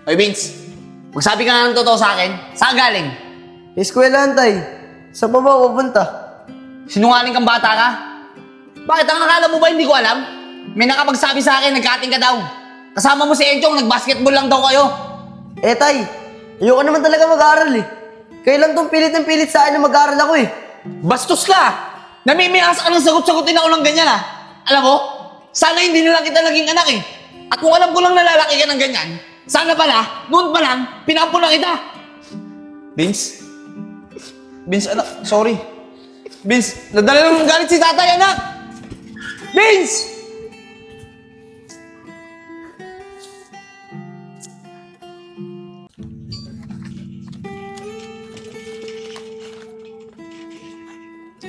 Oy, Vince, magsabi ka nga ng totoo sa akin. Saan galing? Eskwelahan, tay. Saan pa ba pupunta? Sinungaling kang bata ka? Bakit ang akala mo ba hindi ko alam? May nakapagsabi sa akin, nagkating ka daw. Kasama mo si Enchong, nag-basketball lang daw kayo. Tay, ayoko naman talaga mag-aaral eh. Kayo lang tong pilit ng pilit sa akin na mag-aaral ako eh. Bastos ka! Namimiyas ka ng sagot-sagutin ako ng ganyan Alam mo, sana hindi na lang kita naging anak eh. At kung alam ko lang na lalaki ka ng ganyan, sana pala, noon pa lang, pinampo na kita. Vince? Vince, anak, sorry. Vince, nadala lang ng galit si tatay, anak! Vince!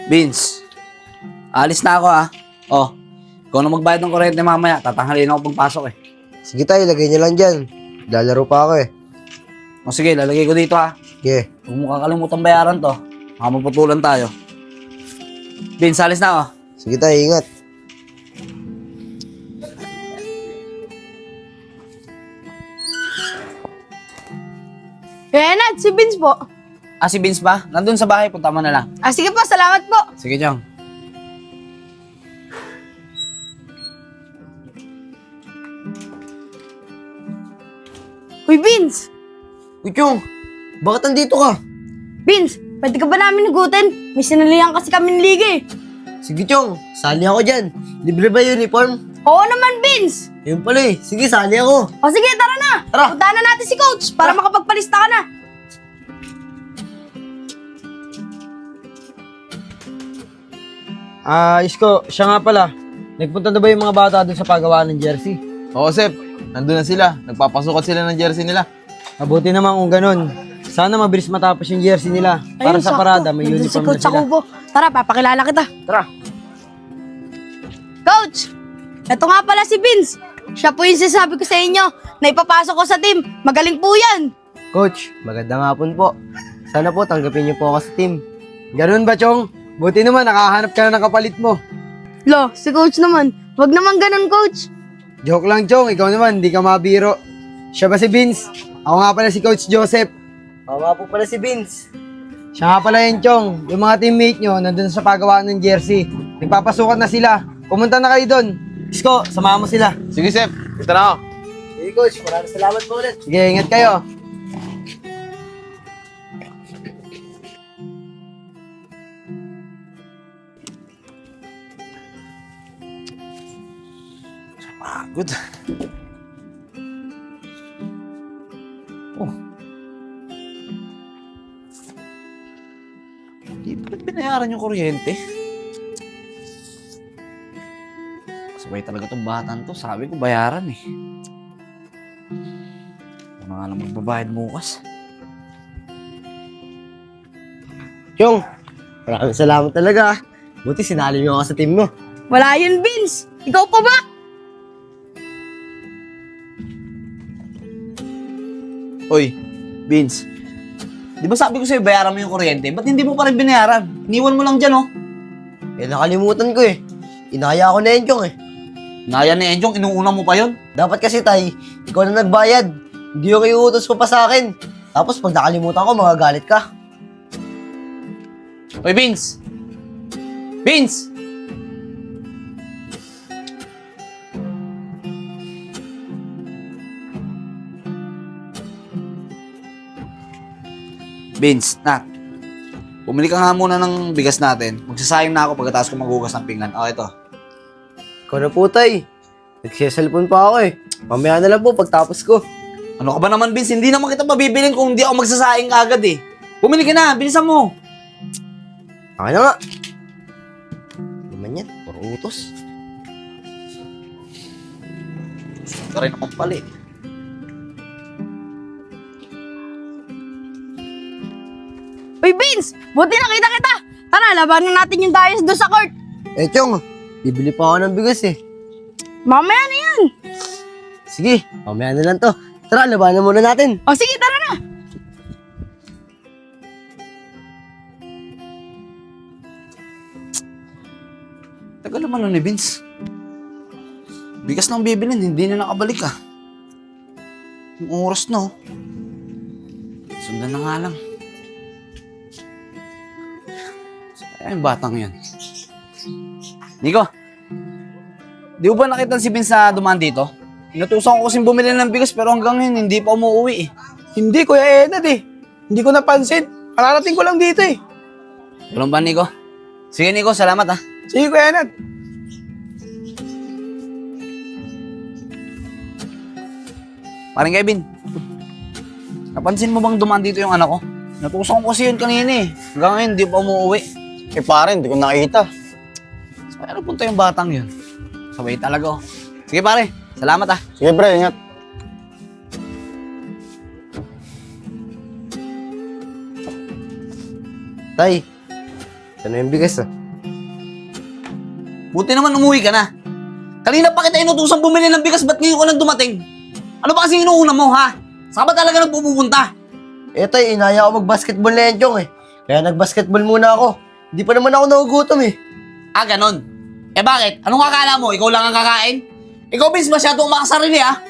Vince, alis na ako Oh, ikaw na magbayad ng kuryente mamaya. Tatanghalin ako pagpasok eh. Sige tay, lagay niyo lang dyan. Lalaro pa ako eh. O sige, lalagay ko dito Sige. Huwag mo kakalimutan bayaran to. Baka maputulan tayo. Vince, alis na ako. Sige tay, ingat. Kaya si Vince po. Si Vince ba? Nandun sa bahay, punta mo na lang. Sige po, salamat po. Sige, Chong. Uy, Vince! Uy, Chong, bakit nandito ka? Vince, pwede ka ba namin hugutin? May sinalihan kasi kami ng liga eh. Sige, Chong, sali ako dyan. Libre ba uniform? Oo naman, Vince! Yun pala eh. Sige, sali ako. O sige, tara na! Tara. Puntahan na natin si Coach para makapagpalista ka na. Isko, siya nga pala. Nagpunta na ba yung mga bata doon sa paggawa ng jersey? Oo, Sep. Nandun na sila. Nagpapasukat sila ng jersey nila. Mabuti naman kung ganun. Sana mabilis matapos yung jersey nila. Para Ayun, sa sakto. parada, may Nandun si uniform na Coach sa sila. kubo. Tara, papakilala kita. Tara. Coach! Ito nga pala si Vince. Siya po yung sinasabi ko sa inyo na ipapasok ko sa team. Magaling po yan. Coach, magandang hapon po. Sana po tanggapin niyo po ako sa team. Ganun ba, Chong? Buti naman, nakahanap ka na ng kapalit mo. Lo, si Coach naman. Wag naman ganun, Coach. Joke lang, Chong. Ikaw naman, hindi ka mabiro. Siya ba si Vince? Ako nga pala si Coach Joseph. Oo nga po pala si Vince. Siya nga pala yun, Chong. Yung mga teammate nyo, nandun sa paggawaan ng jersey. Nagpapasukat na sila. Pumunta na kayo doon. Isko, samahan mo sila. Sige, Sep. Ito na ako. Sige, Coach, maraming salamat po ulit. Sige, ingat kayo. Pagod. Oh. Hindi pa binayaran yung kuryente. Sabay talaga itong batan to. Sabi ko bayaran eh. Ano nga lang magbabayad bukas. Chong, maraming salamat talaga. Buti sinali mo ako sa team mo. Wala yun, Vince. Ikaw pa ba? Oy, Vince. Di ba sabi ko sa'yo bayaran mo yung kuryente? Ba't hindi mo pa rin binayaran? Iniwan mo lang dyan, oh. Nakalimutan ko eh. Inaya ako na yun, Chong eh. Naya ni Enjong, inuuna mo pa yon. Dapat kasi tay, ikaw na nagbayad. Hindi yung iuutos ko pa sa akin. Tapos pag nakalimutan ko, magagalit ka. Oy, Vince! Vince! Vince, bumili ka nga muna ng bigas natin. Magsasayang na ako pagkatapos ko maghugas ng pinggan. Ito. Ikaw na po tay. Nagsiselfon pa ako eh. Mamaya na lang po pagtapos ko. Ano ka ba naman, Vince? Hindi naman kita mabibilin kung hindi ako magsasayang agad eh. Bumili ka na, bilisan mo. Okay na nga. Naman yan, puro utos. Ito rin akong palit. Uy, Vince! Buti nakita kita! Tara, labanan natin yung dayos doon sa court. Chong, bibili pa ako ng bigas eh. Mamaya na yan. Sige, mamaya na lang to. Tara, labanan muna natin. O sige, tara na. Tagal naman nun ni Vince. Bigas nang bibilin, hindi na nakabalik ah. Yung oras na, oh. Sundan na nga lang. Saan yung batang yan? Nico, di mo ba nakita si Vince na dumaan dito? Inutusan ko kasing bumili ng bigas pero hanggang ngayon hindi pa umuwi eh. Hindi, Kuya Enad eh. Hindi ko napansin. Kararating ko lang dito eh. Ganun ba, Nico? Sige, Nico, salamat ah. Sige, Kuya Enad. Parang Kevin, napansin mo bang dumaan dito yung anak ko? Natusan ko kasi yun kanina eh. Hanggang ngayon, hindi pa umuwi. Eh pare, hindi ko nakita. Saan punta yung batang yun? Sabay talaga oh. Sige pare, salamat ah. Sige pre, ingat. Tay, ano yung bigas ah? Buti naman umuwi ka na. Kanina pa kita inutusang bumili ng bigas, ba't ngayon ka lang dumating? Ano ba kasi inuuna mo ha? Saan ba talaga nang pupunta? Eh tay, inaya ako mag-basketball na yan, Chong eh. Kaya nag-basketball muna ako. Hindi pa naman ako nagugutom eh. Ah, ganon. Eh bakit? Anong akala mo? Ikaw lang ang kakain? Ikaw, Vince, masyado umakasarili ah.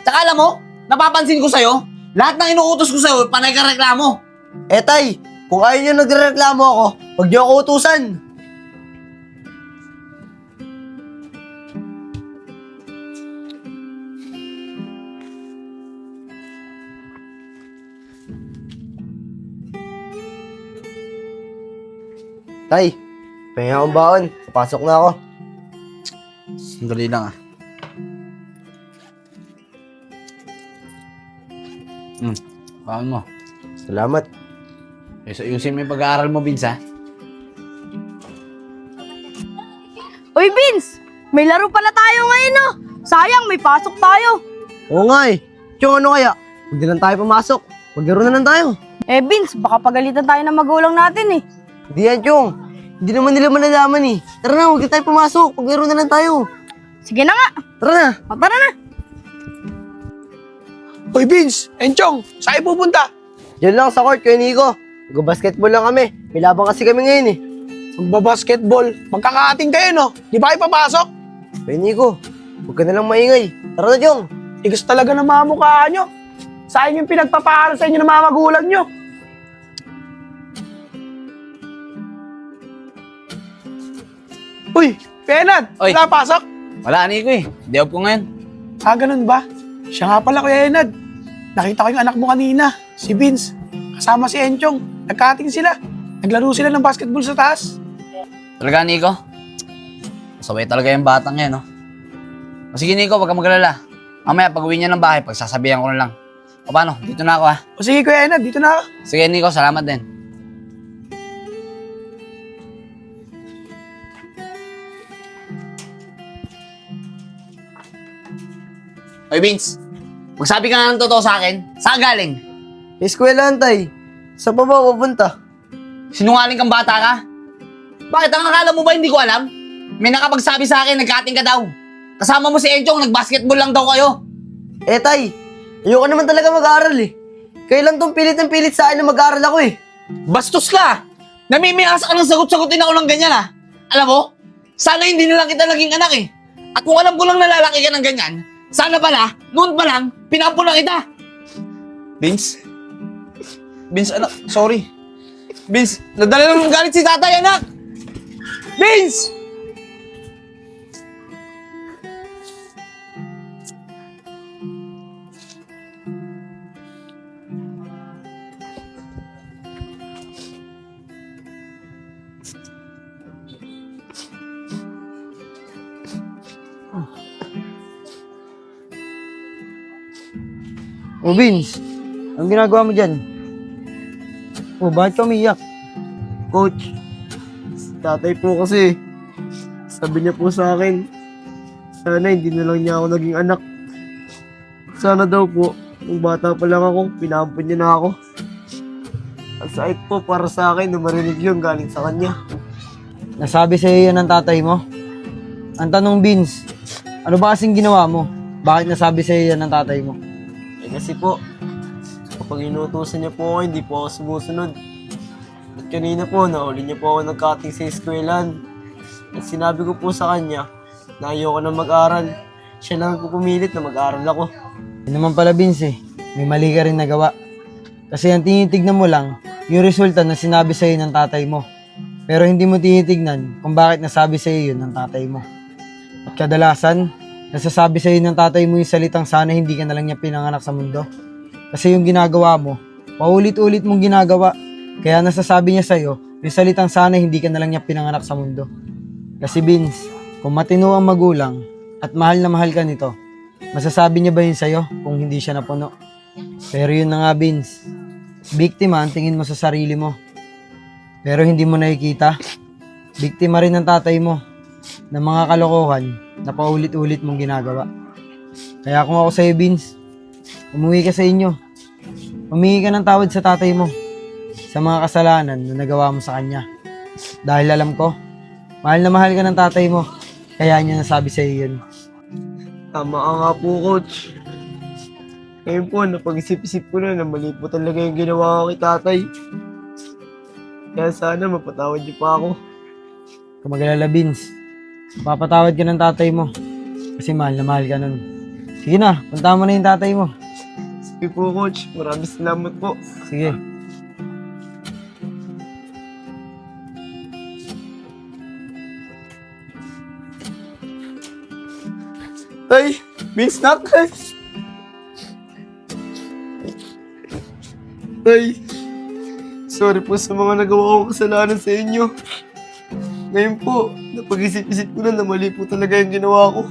Tsaka alam mo, napapansin ko sa'yo, lahat ng inuutos ko sa'yo, panay ka reklamo. Eh tay, kung ayaw niyo nagreklamo ako, huwag niyo ako utusan. Tay, pahinga akong baon. Papasok na ako. Sandali lang ah. Paano mo? Salamat. Ayusin mo yung pag-aaral mo, Vince ha? Uy, Vince! May laro pala tayo ngayon, no? Sayang, may pasok tayo. Oo nga eh. Chong, ano kaya? Huwag din lang tayo pumasok. Maglaro na lang tayo. Eh, Vince, baka pagalitan tayo ng magulang natin eh. Hindi yan, Chong. Hindi naman nila malalaman eh. Tara na, huwag na tayo pumasok. Maglaro na lang tayo. Sige na nga. Tara na. O, tara na. Hoy Vince, Enchong, saan pupunta? Diyan lang sa court, Kuya Nico. Mag-basketball lang kami. May labang kasi kami ngayon eh. Magbabasketball. Magkakating kayo, no? Di ba kayo papasok? Kuya Nico, huwag ka na lang maingay. Tara na, Chong. Tigas talaga ng mga mukha nyo. Sayang yung pinagpapaaral sa inyo ng mga magulang nyo. Uy, Penad, Oy. wala pasok? Wala, Nico eh. Day off ko ngayon. Ah, ganun ba? Siya nga pala, Kuya Enad. Nakita ko yung anak mo kanina, si Vince. Kasama si Enchong. Nagkating sila. Naglaro sila ng basketball sa taas. Talaga, Nico? Sabay talaga yung batang yan, no? O sige, Nico, wag ka mag-alala. Mamaya, pag uwi niya ng bahay, pagsasabihan ko na lang. O paano? Dito na ako, ha? O sige, Kuya Enad, dito na ako. Sige, Nico, salamat din. Oy, Vince. Magsabi ka nga ng totoo sa akin. Saan galing? Eskwelahan, tay. Saan pa ba pupunta? Sinungaling kang bata ka? Bakit? Ang akala mo ba hindi ko alam? May nakapagsabi sa akin, nagkating ka daw. Kasama mo si Enchong, nag-basketball lang daw kayo. Eh, tay. Ayoko naman talaga mag-aaral eh. Kayo lang tong pilit ng pilit sa akin na mag-aaral ako eh. Bastos ka! Namimiyasa ka ng sagot-sagutin ako ng ganyan ah. Alam mo, sana hindi na lang kita naging anak eh. At kung alam ko lang nalalaki ka ng ganyan, sana pala, noon pa lang, pinampo na kita. Vince? Vince, anak, sorry. Vince, nadala lang ng galit si tatay, anak! Vince! Oh, Vince. Anong ginagawa mo dyan? Oh, bakit ka umiyak? Coach, tatay po kasi, sabi niya po sa akin, sana hindi na lang niya ako naging anak. Sana daw po, nung bata pa lang ako, pinampun niya na ako. Ang sakit po para sa akin na marinig yun galing sa kanya. Nasabi sa'yo yan ng tatay mo? Ang tanong, Vince, ano ba kasing ginawa mo? Bakit nasabi sa'yo yan ng tatay mo? Eh kasi po, kapag inutusan niya po ako, hindi po ako sumusunod. At kanina po, nahuli niya po ako ng cutting sa eskwelahan. At sinabi ko po sa kanya na ayoko na mag-aral. Siya lang po pumilit na mag-aral ako. Yun naman pala, Vince eh. may mali ka rin nagawa. Kasi ang tinitignan mo lang, yung resulta na sinabi sa'yo ng tatay mo. Pero hindi mo tinitignan kung bakit nasabi sa'yo yun ng tatay mo. At kadalasan, nasasabi sa'yo ng tatay mo yung salitang sana hindi ka na lang niya pinanganak sa mundo. Kasi yung ginagawa mo, paulit-ulit mong ginagawa. Kaya nasasabi niya sa'yo, yung salitang sana hindi ka na lang niya pinanganak sa mundo. Kasi Vince, kung matino ang magulang at mahal na mahal ka nito, masasabi niya ba yun sa'yo kung hindi siya napuno? Pero yun na nga Vince, biktima ang tingin mo sa sarili mo. Pero hindi mo nakikita, biktima rin ng tatay mo ng mga kalokohan na paulit-ulit mong ginagawa. Kaya kung ako sa'yo Vince, umuwi ka sa inyo. Humingi ka ng tawad sa tatay mo sa mga kasalanan na nagawa mo sa kanya. Dahil alam ko, mahal na mahal ka ng tatay mo, kaya niya nasabi sa'yo yun. Tama ka nga po, Coach. Ngayon po, napag-isip-isip ko na mali po talaga yung ginawa ko kay tatay. Kaya sana mapatawad niyo pa ako. Kung mag-alala Vince, papatawad ka ng tatay mo kasi mahal na mahal ka nun. Sige na, punta mo na yung tatay mo. Sige po, Coach. Maraming salamat po. Sige. Tay! Vince nak! Tay! Sorry po sa mga nagawa kong kasalanan sa inyo. Ngayon po, napag-isip-isip ko na mali po talaga yung ginawa ko.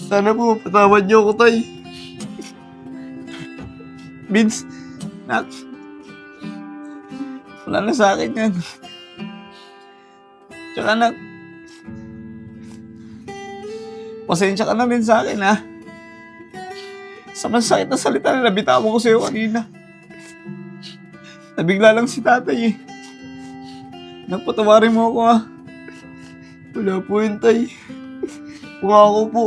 Sana po mapatawad niyo ako, Tay. Vince, nak, wala na sa akin yan. Tsaka nak, pasensya ka na rin sa akin ha. Sa masakit na salita na nabitawan ko sa'yo kanina. Nabigla lang si tatay eh. Nagpatawarin mo ako ha. Wala po yun, Tay. Kung ako po,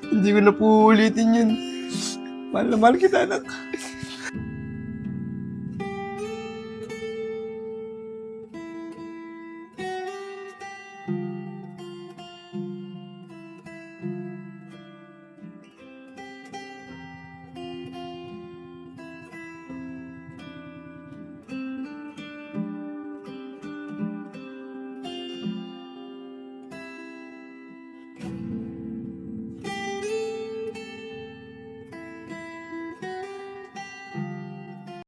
hindi ko na po ulitin yun. Mahal na mahal kita, anak.